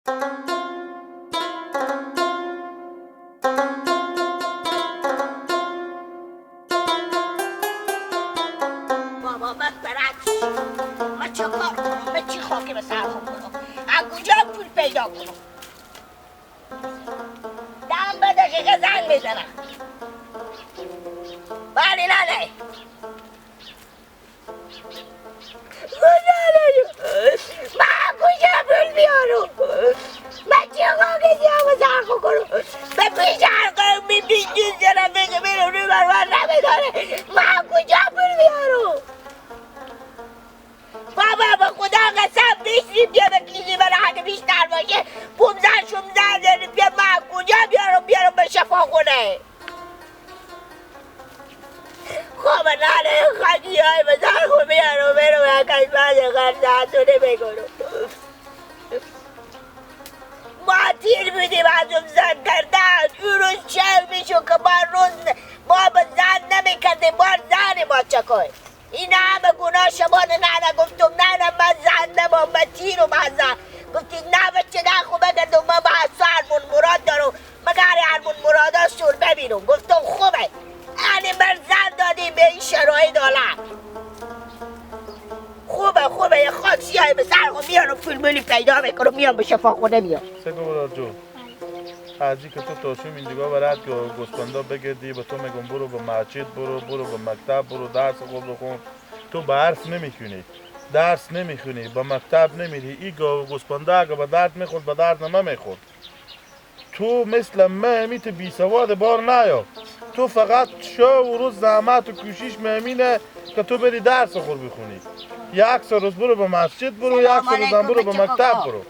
بابا من برعکس من چه کار کنم؟ من چی خاکی به سرخون کنم؟ از کجا پول پیدا کنم؟ دم به دقیقه زنگ میزنم. بله ننه من کجا پول بیارم؟ من چه خاکی سیاه به سرخون کنم؟ به پیش حرقه میبینید جنم بگه میرم روی برمار نمیداره. من کجا پول بیارم؟ بابا به خدا قسم 20 روپیه بکلیدی برای اگه بیشتر باشه 15 16 روپیه من کجا بیارم به شفاخونه. خب ننه خاکی های بزار خوب بیارم برم یکش بعد خرزتونه بگرم. ما تیر بودیم از اون زن کردن اون روز چه میشون که ما به زن نمیکردیم بار زن ما چکای. این همه گناه شما نه گفتم نه من زن نمام من تیرم از زن گفتی نه بچه نه خوبه گردم من با هرمون مراد دارم مگر هرمون مراد ها سور ببینم. گفتم خوبه یعنی من زن دادیم به این شرایط دالم. خوبه یه خاک سیاهی به سرخون میانم فیلمولی پیدا میکنم میام به شفاخونه میام. سگو براد جو حاجی که تو تاشوم اینجا برات که گوسفندا بگردی به تو میگم برو به مسجد برو به مکتب برو درس خود بخون. تو به حرف نمیخونی درس نمیخونی به مکتب نمیری. این گوسفندا اگه به درد میخورد به درد نمیخورد. تو مثل من میت بی سواد بار نیا. تو فقط شو و روز زحمت و کوشش مهمینه که تو بری درس خود بخونی. یک سال روز برو به مسجد برو یک سال روز برو به مکتب برو.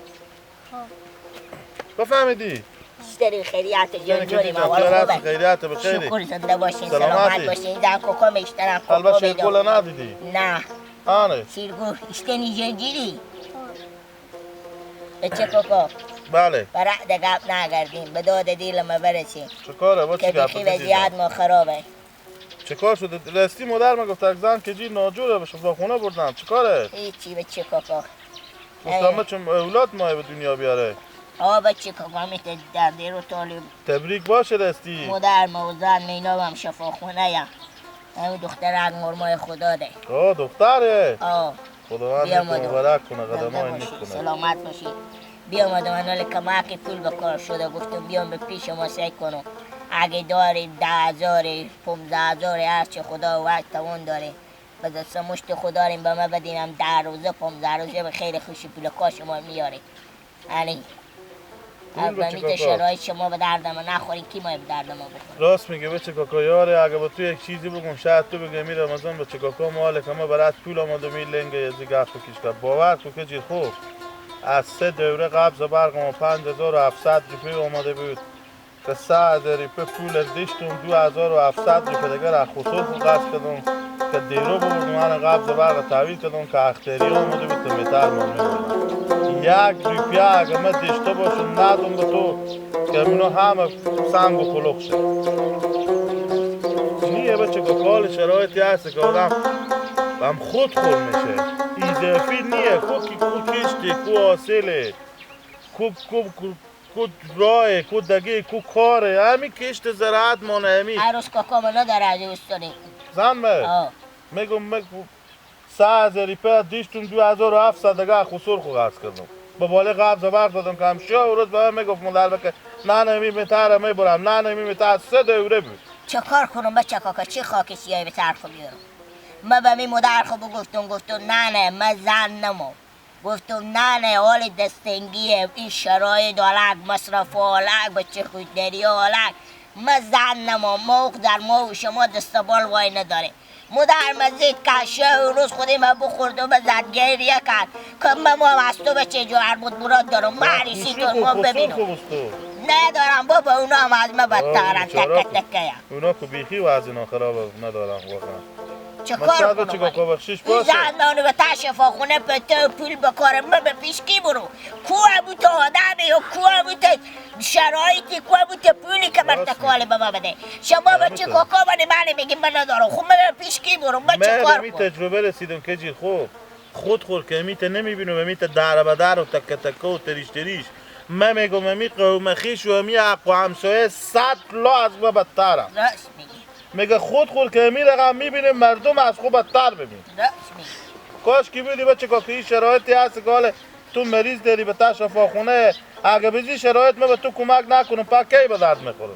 بفهمیدی؟ بیشتری خیریت جون موال خوبه. خیریت بخیری. شکر زنده باشین سلامت باشین. زن کوکو میشترم کوکو البته شیرگل ندیدی؟ نه. آنه شیرگل اشتنی جنجیری. چه کوکو؟ بله. برای دقیق نگردیم به داد دیل ما برسیم. چه کاره با چی گپ که بخی وضعیت ما خرابه. چه کار شده؟ راستی مادر من گفت زن که جی ناجوره به شفاخونه بردن. چه کاره؟ هیچی به چه کوکو. گفتم چون اولاد ما به دنیا بیاره. بچه کوکو میته درده رو طالب. تبریک باشه راستی. مادر موزن مینا هم شفاخونه یا. همین دختر از مرمای خدا ده. دختره؟ خداوند مبارک کنه قدمای نیک کنه. سلامت باشید. بیام آدم کمک پول به کار شده گفتم بیام به پیش ما سعی کنم اگه داری 10,000 15,000 هر چه خدا وقت توان داره به دست مشت خدا ریم به ما بدینم 10 روزه 15 روزه به خیلی خوشی پول کار شما میاره. یعنی اولمیت شرایط شما به درد ما نخورین کی ما به درد ما بخوره. راست میگه بچه کاکا یاره اگه با تو یک چیزی بگم شاید تو بگی می رمضان بچه کاکا مالک ما برات پول آماده می لنگه یزی گفت کش کرد. باور کن که جیر خوب از 3 دوره قبض برق ما 5700 روپیه آماده بود که 3,000 روپیه پول دیشتم 2700 روپیه دیگر از خصوص قصد کردم که دیرو بودم من قبض برق تحویل کردم که اختیاری آماده بود که میتر من میبودم 1 روپیه اگه من دیشته باشم ندم به تو که منو همه سنگ و خلق شد. نیه بچه که کال شرایطی هست که آدم هم خود خور میشه. اضافی نیه کو کشتی کو حاصله کو راه کو دگه کو کاره همین کشت زراعت مانه همین عروس کاکا منا در عجب استانی زن میگم 3,000 روپیه دیشتون 2700 دگه خسور خو قرض کردم با بالا قبض برق دادم که همشه و روز به من میگفت مدر بکه نه نمی میتره میبرم نه نمی میتره 3 دوره بود. چه کار کنم بچه کاکا چه خاک سیاهی به طرف بیارم. من به می مدر خوب گفتم نه من زن نمو گفتم نه حال دستنگیه این شرایط آلک مصرف آلک بچه خودداری آلک من زن نمو موق در ما و شما دستبال وای نداره. مدر مزید کشه و روز خودی من بخورد و بزد گریه کرد که ما از تو بچه جو عربود مراد دارم مریسی تو ما ببینم ندارم بابا اونا هم از من بدترن تکه تکه اونا که بیخی و از اینا خراب ندارم واقعا. چه کار کنم این زندانو به تا شفاخونه پته پول بکاره من به پیش کی برو کوه بوده آدمی و کوه بوده شرایطی کوه بوده پولی که بر تکالی به ما بده شما بچه کاکا من میگیم من ندارم خب من به پیش کی برو من چه کار کنم. تجربه رسیدم که جیر خوب خود خور که میته نمیبینم و میته در به در و تکه تکه و تریش من میگم امی قوم خیش و امی حق و همسایه 100 لا از ما بدترم. راست میگی. میگه خود که امی رقم میبینه مردم از خوب بدتر ببین. راست میگی. کاش که بودی بچه که این شرایطی هست که حال تو مریض داری به تا شفاخونه اگه بزی شرایط من به تو کمک نکنم پا کی به درد میخورم.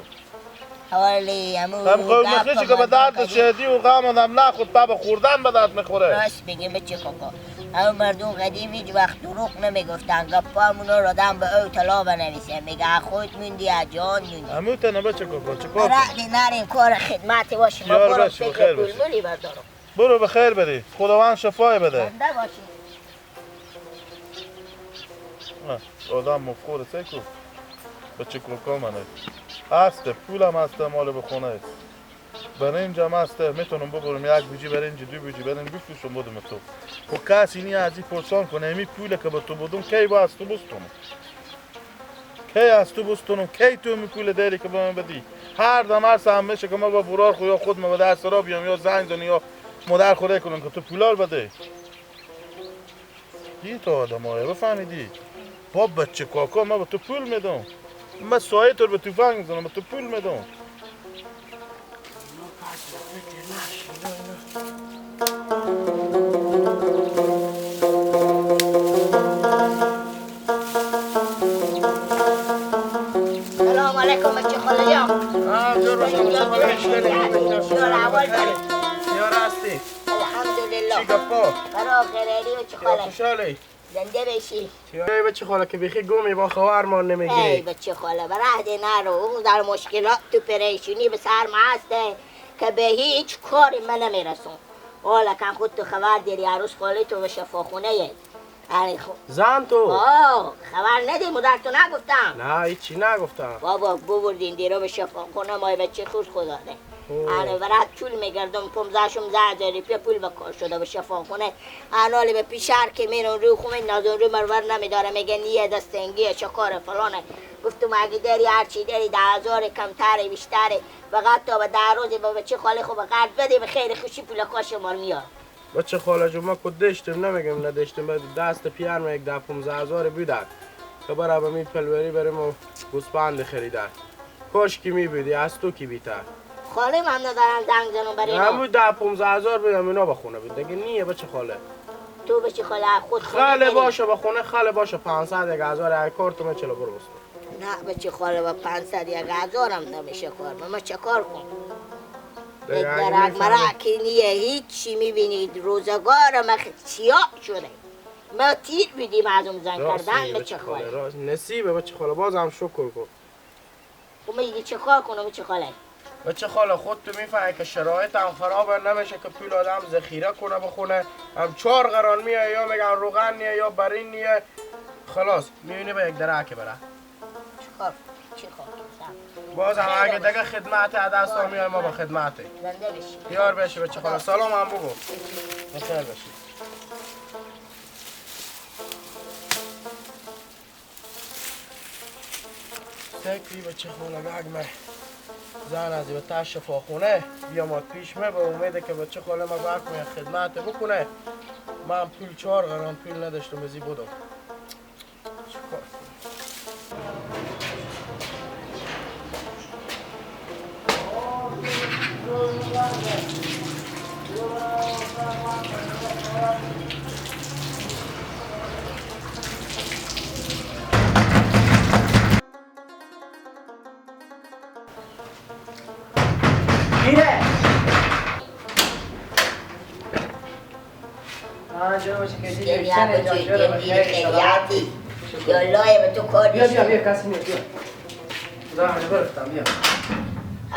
حالی امو هم قوم خیشی که به درد شدی و غم آدم نخود پا به خوردن به درد میخوره. راست میگی بچه کاکا. اما مردم قدیم هیچ وقت دروغ نمیگفتن، گپامونو رو دم به او طلا بنویسه. میگه خودت موندی از جان موندی. همون تنه بچه کاکا چیکار رعدی نریم کار خدمتی باشیم. یار برو باشی، فکر بخیر باشی. پولمولی بردارم. برو بخیر بری خداوند شفای بده. زنده باشی. آدم مفخور است کو بچه کاکا منه هست پولم هست مال بخونه است برنج هم هست میتونم ببرم یک بیجی برنج دو بیجی برنج بفروشم بودم تو و کسی نی از این پرسان کنه امی پوله که به تو بودم کی با از تو بستونم کی از تو بستونم کی تو امی پول داری که به من بدی هر دم هر سهم میشه که ما با برار خو یا خود ما به دست را بیام یا زنگ زنی یا مادر خوره کنم که تو پولار بده دی تو آدم های بفهمیدی با بچه کاکا ما به تو پول میدم من سایه تر به توفنگ میزنم به تو پول میدم سلام علیکم بچه خاله یا جور باشم شیار اول داری یار هستی الحمدلله چی گپا برا خیلی بچه خاله خوشحالی زنده بشی ای بچه خاله که بیخی گومی با خوارمان ای نمیگیری بچه خاله برهده نرو اون در مشکلات تو پریشونی به سر هسته که به هیچ کاری من نمیرسون حالا کن خود تو خبر داری عروس خاله تو به شفاخونه یه زن تو خبر نده مادر تو نگفتم نه هیچی نگفتم بابا ببردین دیرو به شفاخونه مای بچه خوش خدا ده انا برات پول میگردم 15 روپیه پول بکار شده به شفاخونه انالی به پیشر که میرون روی خومه نازون رو مرور نمیداره میگه نیه دستنگیه چکار فلانه گفتم اگه داری هرچی داری 10,000 کمتره بیشتره فقط تا به 10 روزی با بچه خاله خوب قرض بده به خیر خوشی پول کاش مار میاد بچه خاله جو ما کد داشتیم نمیگم نداشتیم دست پیرم یک 15,000 بیدن که برای به می پلوری بریم و گوسپند خریدن کاش کی میبودی از تو کی بیتر خاله من ندارم زنگ زنم برای اینا همون 15,000 بدم اینا بخونه بود دیگه نیه بچه خاله تو بچه خاله خود خاله باشه بخونه خاله باشه 500 1,000 یک کار تو من چلو برو بستو نه بچه خاله با 500 1,000 هم نمیشه کار من چه کار کنم یک درک مرکی نیه هیچی میبینید روزگار ما سیاه شده ما تیر بیدیم از اون زن کردن بچه خاله نصیبه بچه خاله باز هم شکر کن خب میگی چه کار کنم بچه خاله بچه خاله خود تو میفهمی که شرایط هم خرابه نمیشه که پول آدم ذخیره کنه بخونه هم 4 قران میه یا میگن روغن نیه یا برین نیه خلاص میبینی به یک درکه بره چه کار باز هم اگه دیگه خدمت دست ها میای ما با خدمته زنده بشی یار بشی بچه خاله سلام هم بگو بخیر بشی سکری بچه خاله بگمه زن از به تا شفاخونه بیامد پیش به امیده که بچه خاله ما بکنه خدمت بکنه من پول 4 قران پول نداشتم ازی بودم چکار میره آنجا باشه که دیگه بیشتر جانجا رو خیلیاتی یالله به تو کار بیا کسی میاد بیا زمان برفتم بیا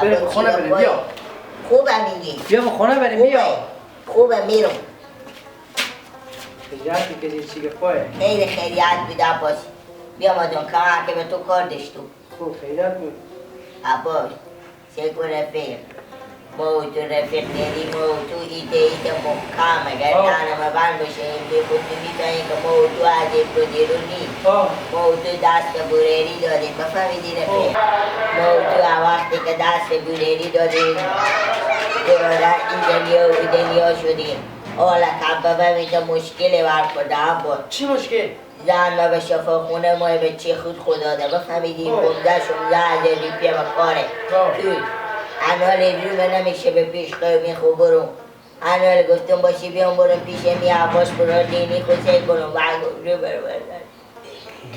بریم خونه بریم بیا خوبه میگی بیا خونه بریم بیا خوبه میرم خیلیاتی که چیگه پایه خیلی خیلیات بیده باشی بیا مادون کمه که به تو کار داشتو خوب خیلیات بود عباس سیکو رفیق مو تو رفیق داری مو تو ایده محکم اگر تنم بند باشه این بی خود میتونی که مو تو عجیب رو دیرونی مو تو دست بوریری دادیم بفهمیدی رفیق مو تو وقتی که دست بوریری دادیم برادر این دنیا و دنیا شدیم حالا کبه ببین که مشکلی برخورده هم بود چی مشکل؟ زن ما به شفاخونه ما به چه خود خدا ده بفهمیدیم بوده شم 10,000 روپیه و کاره توی انال رومه نمیشه به پیش قیمی خوب برو انال گفتم باشی بیام برم پیش می عباس برا دینی خود سه کنم رو برو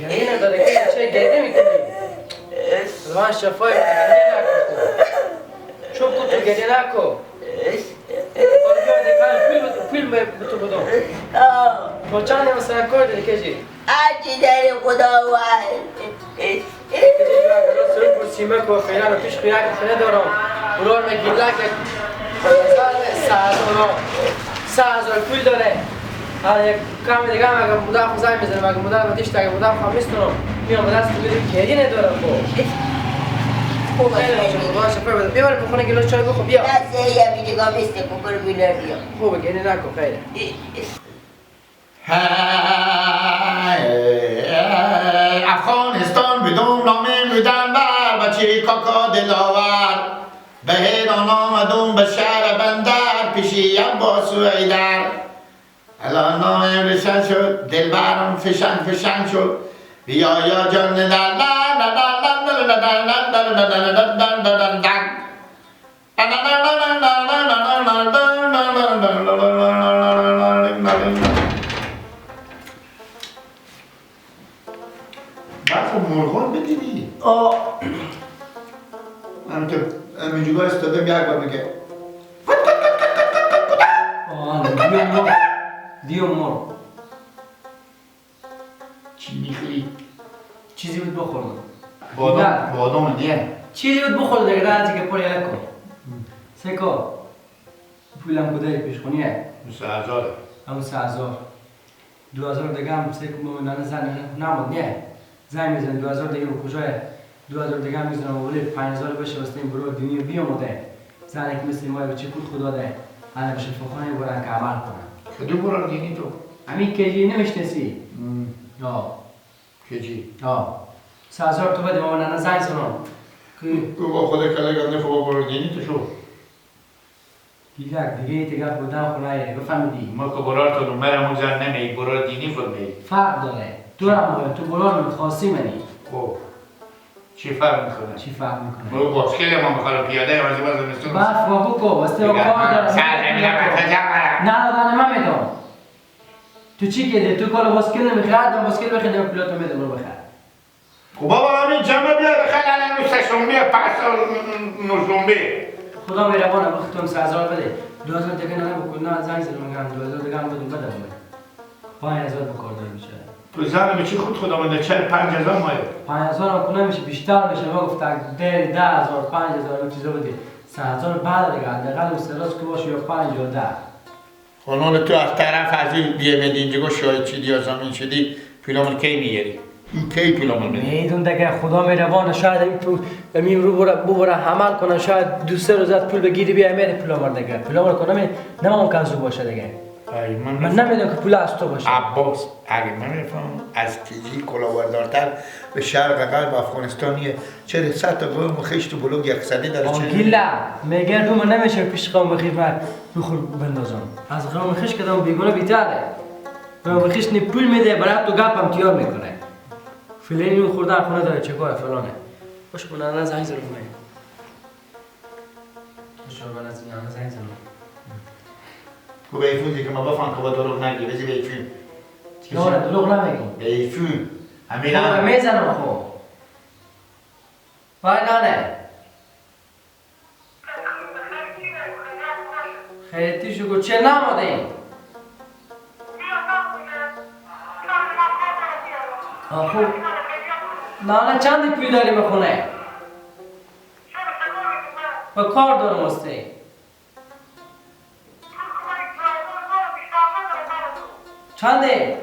گریه نداره که چه گریه میکنی؟ زمان شفای گریه نکن چوب کن تو گریه نکن فیلم به تو بدم تو چند مثلا کار داری کجی؟ هرچی داری خدا و سرک و سیمک و فیلان و پیش خیاک خیلی دارم برار مگیلا که 3,000 پول داره حالا یک کام دیگه هم اگر مدام خزای میزنم اگر مدام باتیش تا اگر مدام خوامیستونم میام بدست تو بدیم کهی ندارم خیلی باشه فرد بیار بخونه گلو چای بخو بیا دسته یه میدگاه میسته کن برو بیلر بیا خوبه گریه نکن خیلی افغانستان بدون نامه میدن بر بچه کاکا دلاور به هیران آمدون به شهر بندر پیشی عباس و ایدر الان نامه رسن شد دلبرم فشنگ شد بیا یا جان برف مرغان بدیدی؟ من که همینجوگاه استادم یک بار بگه دیو مرغ چی میخوری؟ چیزی بود بخورم بادام نه چیزی بود بخور دیگه راځي که پوری لکو سکو پولم کدای پیشخونیه 3,000 هم 3,000 2,000 دیگه هم سکو مومنانه زن نمود نه زن میزن 2,000 دیگه رو کجای 2,000 دیگه هم میزنم ولی 5,000 بشه واسه این برو دینی بیاموده زن که مثل ما بچه کود خدا ده حالا بشه فخانه برن که عمل کنن کدوم برای دینی تو؟ همین کجی نمیشناسی کجی؟ 3,000 تو بده مومنانه زن زنم تو با خود کله گنده خواه برای دینی تو شو دیگه تیگه بودن خونه بفهمیدی ما که برای تو نمرمون زن نمی برای دینی فرمی فرق داره تو هم تو برای خاصی منی خب چی فرق میکنه؟ چی فرق میکنه؟ برو باسکل ما میخواد پیاده از این واسه مستون بعد فاقو کو واسه کار دارم نه دادن من میدم تو چی کردی؟ تو کار باسکل نمیخواد باسکل بخرم پلاتو میدم برو بخر خب بابا همین جمعه بیاد خیلی الان نو سشنبه پس نوشنبه خدا مهربانه بختم 3,000 بده 2,000 دیگه نه بکن نه زنگ زدم میگم 2,000 دیگه هم بدم بده 5,000 بکار داره میشه تو زن به چی خود خدا منده 5,000 مایه 5,000 هم کنه میشه بیشتر میشه ما گفتم 10,000 5,000 چیزا بده 3,000 بعد دیگه حداقل استراس که باشه یا 5 یا 10 خانون تو از طرف از این بیامد اینجا شاید چیدی یا زمین شدی پیلامون کی میگیری؟ این کی پیلامون میگیری؟ میدون دیگه خدا مهربانه شاید این رو ببره عمل کنه شاید 2-3 روز پول بگیری بیا میره پولامر دیگه پولامر کنه نممکن زو باشه دیگه من نمیدونم که پول از تو باشه عباس اگه من میفهمم از کیجی کلاوردارتر به شرق غرب افغانستانیه چرا 100 تا قوم خشت و بلوگ 100 داره چه گیلا میگه روم نمیشه پیش قوم خیش من بخور بندازم از قوم خیش کدام بیگونه بیتره قوم خیش نی پول میده برات تو گپم تیار میکنه فلانی خوردن خونه داره چه کار فلانه خوش کنه نه زنگ زدم من شما از این زنگ زدم تو به ایفون دیگه ما بفهم که با دروغ نگی بزی به ایفون نه دروغ نمیگم به ایفون خب میزنم خب فایدانه خیلی شو چه نماده این خب نه چند پول داری بخونه با کار دارم استه چنده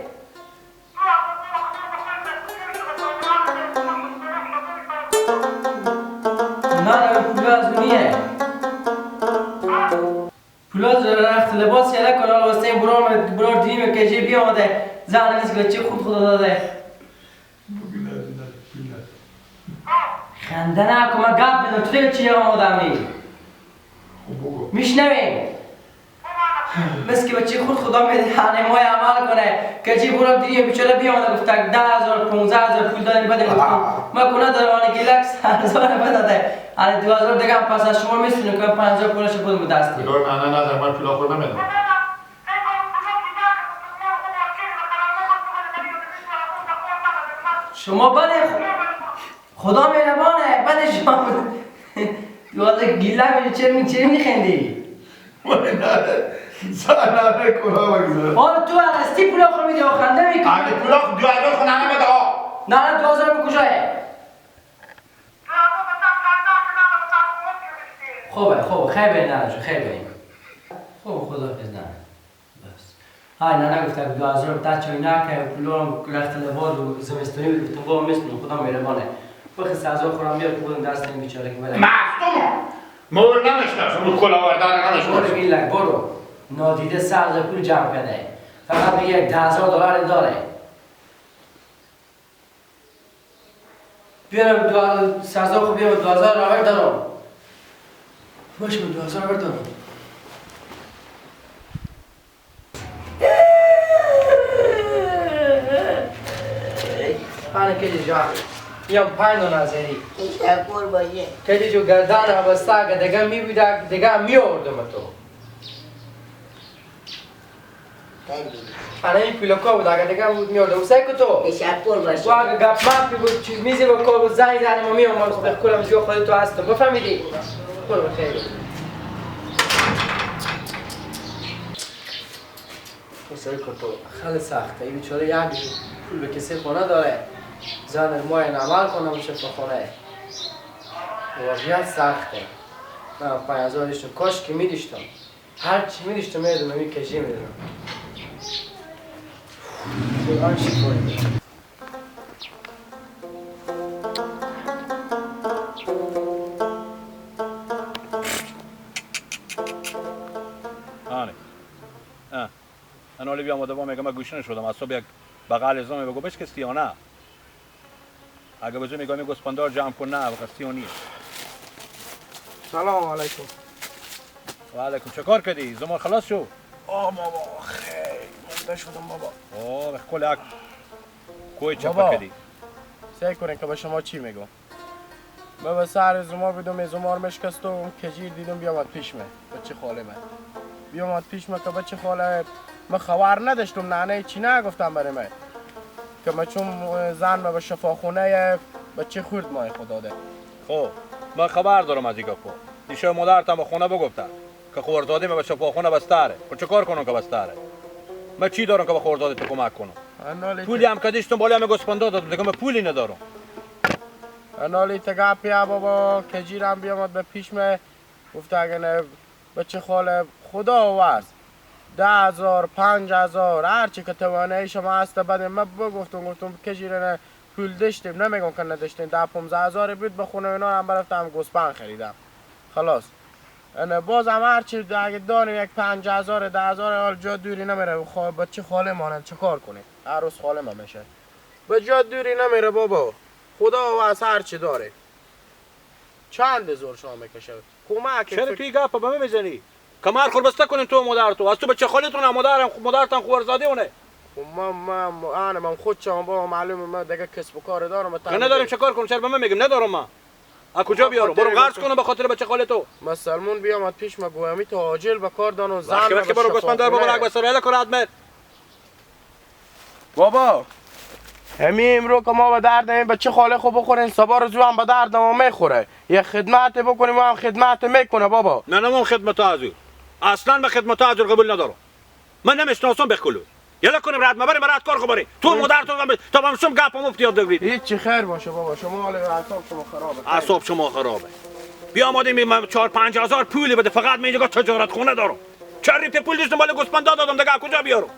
نه پول از اونیه پول از رخت لباس یه لکن حالا واسه برار دینیم کجی بیامده زن نیست که چه خود خدا داده خنده نکن من گپ بدم تو دیگه چی آماده می میشنویم مثل که بچه خود خدا میده مای عمل کنه که چی برو دیگه بیچاره بیامده گفت 10,000 15,000 پول دادیم بده گفتم ما کنه دارم گیلک 100,000 بده حالا 2,000 دیگه هم پس از شما میسونیم که 5,000 پولش خودمون دست دیم دور نه ندارم من پول خود نمیدم شما بله خدا مهربانه بله شما 2,000 گیلک چه میخندی؟ سلام کلا بگذار حالا تو هستی پول آخر میدی آخنده میکنی اگه پول خود 2,000 خود نمیده نه 2,000 به کجایه؟ خوبه خیلی بریم نرجو خیلی بریم خوب خدا حافظ نه بس های نه نگفته 2,000 تا چای نکه پولارم رخت لباس و زمستانی بود گفتم با میسونم خدا مهربانه بخی 3,000 خورم بیار که بودم دست این بیچاره که بده مفتوم مول نمیشنم اون کلا وردان نمیشنم برو گیلک برو نادیده 3,000 پول جمع کرده فقط میگه 10,000 دلار داره بیارم 3,000 خوب بیارم 2,000 رو دارم باشه من 2,000 دارم خانه کجی جا میام 5 دونه زری تشکر باشه کجی جو گردان هبستا که دیگه میبیده دیگه میاردم تو انا این پولکا بود اگه دیگه بود میاردم و سعی تو تشکر باشه و اگه گپ مپی بود چیز میزی با کار بود زنگ زنم و میام مالس بخورم زیو خودت تو هستم بفهمیدی؟ برو بخیر سعی تو خیلی سخته این بیچاره یک پول به کسی خونه داره زن ما این عمل کنم بشه تو خونه واقعیت سخته من 5,000 دیشتم کاش که میدیشتم هر چی میدیشتم میدونم این کشی میدونم قرآن شکر انا ولی بیام آدم میگم من گوش نشدم از صبح یک بغل ازام بگو بش کسی یا نه اگه بجو میگم گسپندار جمع کن نه کسی یا نیست سلام علیکم و علیکم چه کار کردی زمان خلاص شو بابا خیلی منده شدم بابا اوه کل یک کوی چپا بابا. کردی سعی کنین که به شما چی میگم من به سر زمار بدم زمار مشکست و اون کجیر دیدم بیامد پیشمه بچه خاله من بیامد پیشمه که بچه خاله من خبر نداشتم نانه چی نگفتم برای من که من چون زن به شفاخونه بچه خورد مای خدا ده خب من خبر دارم از این گپا دیشب مادرتم به خونه بگفتم که خورداده من به شفاخونه بستاره خب چه کار کنم که بستاره من چی دارم که به خورداده تو کمک کنم پولی هم که دیشتم بالا هم گسپندا دادم دیگه من پولی ندارم انالی تگا پیا بابا کجیرم بیامد به پیشمه گفته اگه نه بچه خاله خدا واس 10,000 5,000 هر چی که توانه شما هست بعد من گفتم کجیره نه پول داشتیم نمیگم که نداشتیم 10-15,000 بود به خونه اینا هم برفتم گوسپند خریدم خلاص انا باز هم هر چی اگه داریم یک 5,000 10,000 حال جا دوری نمیره بچه خاله مانند چه کار کنه عروس خاله ما میشه به جا دوری نمیره بابا خدا واس هر چی داره چند زور شما میکشه کمک چرا توی گپ به من میزنی کمر خوربسته کنین تو مادر تو از تو بچه خالتون هم مادرتن خوارزاده اونه من خود چم بابا معلومه من دیگه کسب و کار دارم که نداریم چه کار کنم چرا به من میگم ندارم من از کجا بیارم برو قرض کنم به خاطر بچه خاله تو مسلمون بیامد پیش ما گویمی تو عاجل به کار دان و زن وقتی برو گسپندار بابا رگ بسر هلا کار ادمت بابا همین امرو که ما به درد این بچه خاله خوب بخورین سبا رو هم به درد ما میخوره یه خدمت بکنیم ما هم خدمت میکنه بابا نه من خدمت حضور اصلا به خدمت حضور قبول ندارم من نمیشناسم بخلو یلا کنیم رد مبریم رد کار خبری تو مادر تو تا بمشم گپم افتیاد بگیرید هیچ چی خیر باشه بابا شما حال اعصاب شما خرابه اعصاب شما خرابه بیا آمدیم من 4-5 هزار پولی بده فقط من اینجا تجارت خونه دارم چه ریت پول داشتم بالا گسپندا دادم دیگه کجا بیارم